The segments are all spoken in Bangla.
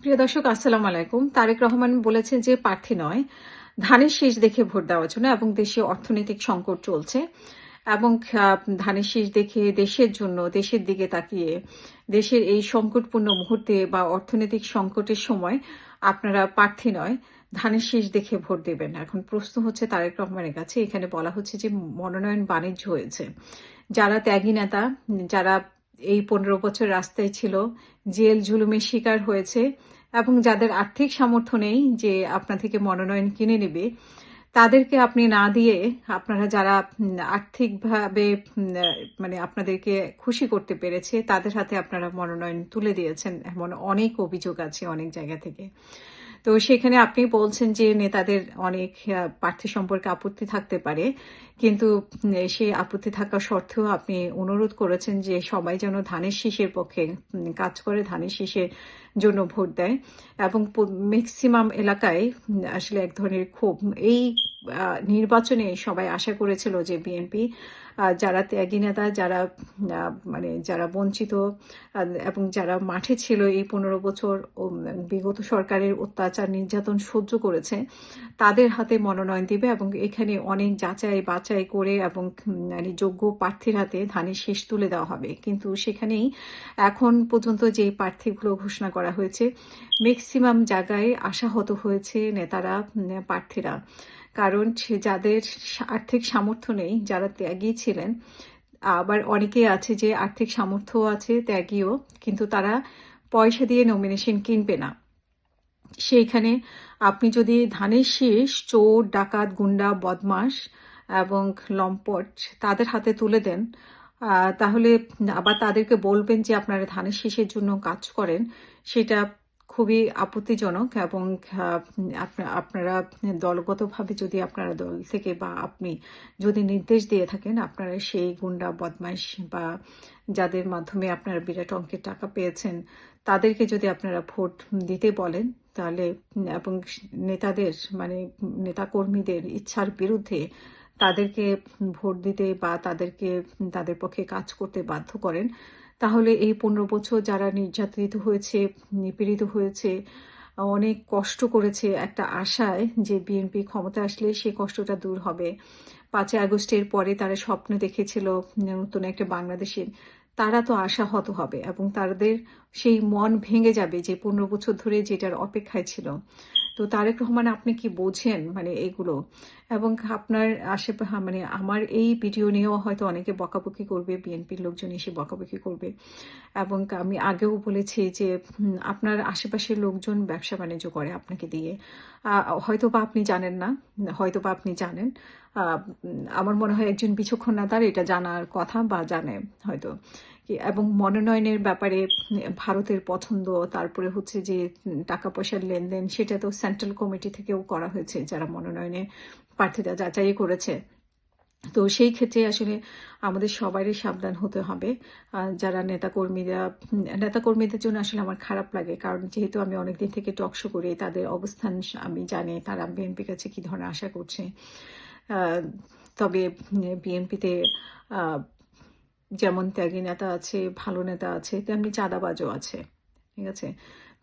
প্রিয় দর্শক, আসসালামু আলাইকুম। তারেক রহমান বলেছেন যে প্রার্থী নয়, ধানের শীষ দেখে ভোট দেওয়ার জন্য, এবং দেশে অর্থনৈতিক সংকট চলছে এবং ধানের শীষ দেখে দেশের জন্য, দেশের দিকে তাকিয়ে দেশের এই সংকটপূর্ণ মুহূর্তে বা অর্থনৈতিক সংকটের সময় আপনারা প্রার্থী নয়, ধানের শীষ দেখে ভোট দেবেন। এখন প্রশ্ন হচ্ছে তারেক রহমানের কাছে, এখানে বলা হচ্ছে যে মনোনয়ন বাণিজ্য হয়েছে। যারা ত্যাগী নেতা, যারা এই ১৫ বছর রাস্তায় ছিল, জেল জুলুমের শিকার হয়েছে এবং যাদের আর্থিক সামর্থ্য নেই যে আপনা থেকে মনোনয়ন কিনে নেবে, তাদেরকে আপনি না দিয়ে আপনারা যারা আর্থিকভাবে মানে আপনাদেরকে খুশি করতে পেরেছে, তাদের হাতে আপনারা মনোনয়ন তুলে দিয়েছেন। এমন অনেক অভিযোগ আছে অনেক জায়গা থেকে। তো সেখানে আপনি বলছেন যে নেতাদের অনেক প্রার্থী সম্পর্কে আপত্তি থাকতে পারে। কিন্তু সেই আপত্তি থাকা সত্ত্বেও আপনি অনুরোধ করেছেন যে সবাই যেন ধানের শীষের পক্ষে কাজ করে, ধানের শীষের জন্য ভোট দেয়। এবং মেক্সিমাম এলাকায় আসলে এক ধরনের ক্ষোভ। এই নির্বাচনে সবাই আশা করেছিল যে বিএনপি যারা ত্যাগী নেতা, যারা মানে যারা বঞ্চিত এবং যারা মাঠে ছিল এই ১৫ বছর বিগত সরকারের অত্যাচার নির্যাতন সহ্য করেছে, তাদের হাতে মনোনয়ন দিবে এবং এখানে অনেক যাচাই বাছাই করে এবং মানে যোগ্য প্রার্থীর হাতে ধানের শীষ তুলে দেওয়া হবে। কিন্তু সেখানেই এখন পর্যন্ত যে প্রার্থীগুলো ঘোষণা করা হয়েছে, ম্যাক্সিমাম জায়গায় আশাহত হয়েছে নেতারা, প্রার্থীরা। কারণ যাদের আর্থিক সামর্থ্য নেই, যারা ত্যাগী ছিলেন, আবার অনেকেই আছে যে আর্থিক সামর্থ্য আছে, ত্যাগীও, কিন্তু তারা পয়সা দিয়ে নমিনেশন কিনবে না। সেইখানে আপনি যদি ধানের শীষ চোর, ডাকাত, গুন্ডা, বদমাশ এবং লম্পট তাদের হাতে তুলে দেন, তাহলে আবার তাদেরকে বলবেন যে আপনারা ধানের শীষের জন্য কাজ করেন, সেটা খুবই আপত্তিজনক। এবং আপনারা দলগতভাবে যদি আপনারা দল থেকে বা আপনি যদি নির্দেশ দিয়ে থাকেন, আপনারা সেই গুন্ডা, বদমাইশ বা যাদের মাধ্যমে আপনারা বিরাট অঙ্কের টাকা পেয়েছেন, তাদেরকে যদি আপনারা ভোট দিতে বলেন, তাহলে এবং নেতাদের মানে নেতাকর্মীদের ইচ্ছার বিরুদ্ধে তাদেরকে ভোট দিতে বা তাদেরকে তাদের পক্ষে কাজ করতে বাধ্য করেন, তাহলে এই ১৫ বছর যারা নির্যাতিত হয়েছে, নিপীড়িত হয়েছে, অনেক কষ্ট করেছে একটা আশায় যে বিএনপি ক্ষমতা আসলে সেই কষ্টটা দূর হবে। ৫ই আগস্টের পরে তারা স্বপ্ন দেখেছিল নতুন একটা বাংলাদেশের, তারা তো আশাহত হবে এবং তাদের সেই মন ভেঙে যাবে যে ১৫ বছর ধরে যেটার অপেক্ষায় ছিল। তো তারেক রহমান, আপনি কি বোঝেন মানে এগুলো? এবং আপনার মানে আমার এই ভিডিও নিয়েও হয়তো অনেকে বকাবকি করবে, বিএনপির লোকজন এসে বকাবকি করবে। এবং আমি আগেও বলেছি যে আপনার আশেপাশের লোকজন ব্যবসা বাণিজ্য করে আপনাকে দিয়ে। হয়তোবা আপনি জানেন না, হয়তোবা আপনি জানেন। আমার মনে হয় একজন বিচক্ষণ নেতার এটা জানার কথা বা জানে হয়তো। এবং মনোনয়নের ব্যাপারে ভারতের পছন্দ, তারপরে হচ্ছে যে টাকা পয়সার লেনদেন, সেটা তো সেন্ট্রাল কমিটি থেকেও করা হয়েছে, যারা মনোনয়নে প্রার্থীরা যাচাই করেছে। তো সেই ক্ষেত্রে আসলে আমাদের সবারই সাবধান হতে হবে। যারা নেতাকর্মীদের জন্য আসলে আমার খারাপ লাগে, কারণ যেহেতু আমি অনেকদিন থেকে টক শো করি, তাদের অবস্থান আমি জানি, তারা বিএনপির কাছে কি ধরনের আশা করছে। তবে বিএনপিতে যেমন ত্যাগী নেতা আছে, ভালো নেতা আছে, তেমনি চাঁদাবাজও আছে। ঠিক আছে?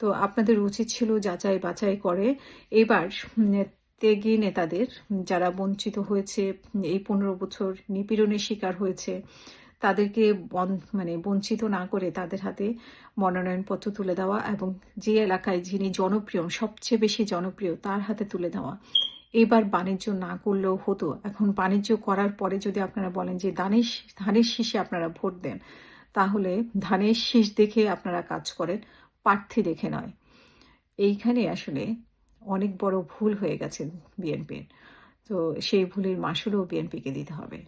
তো আপনাদের উচিত ছিল যাচাই বাছাই করে এবার ত্যাগী নেতাদের, যারা বঞ্চিত হয়েছে, এই ১৫ বছর নিপীড়নের শিকার হয়েছে, তাদেরকে মানে বঞ্চিত না করে তাদের হাতে মনোনয়নপত্র তুলে দেওয়া এবং যে এলাকায় যিনি জনপ্রিয়, সবচেয়ে বেশি জনপ্রিয়, তার হাতে তুলে দেওয়া। এবার বাণিজ্য না করলেও হতো। এখন বাণিজ্য করার পরে যদি আপনারা বলেন যে ধানের শীষে আপনারা ভোট দেন, তাহলে ধানের শীষ দেখে আপনারা কাজ করেন, প্রার্থী দেখে নয়। এইখানে আসলে অনেক বড় ভুল হয়ে গেছে বিএনপির। তো সেই ভুলের মাসুলও বিএনপিকে দিতে হবে।